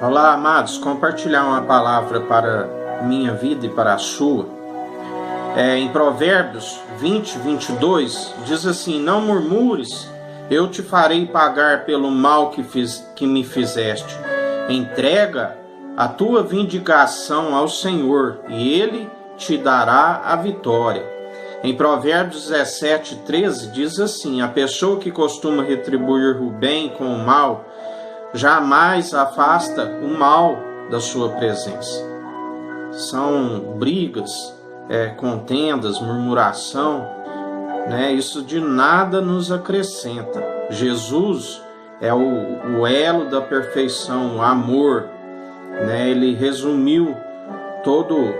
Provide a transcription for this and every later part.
Olá, amados, compartilhar uma palavra para minha vida e para a sua. Em Provérbios 20:22, diz assim: não murmures, eu te farei pagar pelo mal que me fizeste. Entrega a tua vindicação ao Senhor, e Ele te dará a vitória. Em Provérbios 17:13 diz assim: a pessoa que costuma retribuir o bem com o mal, jamais afasta o mal da sua presença. São brigas, contendas, murmuração, isso de nada nos acrescenta. Jesus é o elo da perfeição, o amor, Ele resumiu todo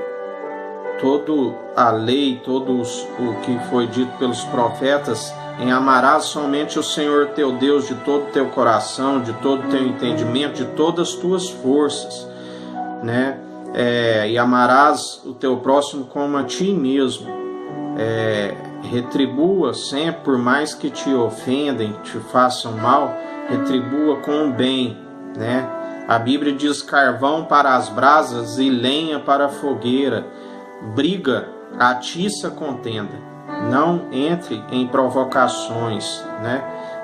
a lei, todo o que foi dito pelos profetas, em amarás somente o Senhor teu Deus de todo o teu coração, de todo o teu entendimento, de todas as tuas forças, e amarás o teu próximo como a ti mesmo. Retribua sempre, por mais que te ofendem, te façam mal, retribua com o bem, A Bíblia diz: carvão para as brasas e lenha para a fogueira. Briga, atiça, contenda. Não entre em provocações,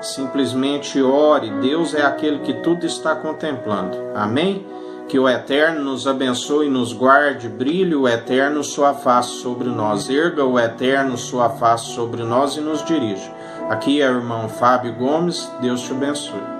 Simplesmente ore. Deus é aquele que tudo está contemplando. Amém? Que o Eterno nos abençoe e nos guarde. Brilhe o Eterno sua face sobre nós. Erga o Eterno sua face sobre nós e nos dirija. Aqui é o irmão Fábio Gomes. Deus te abençoe.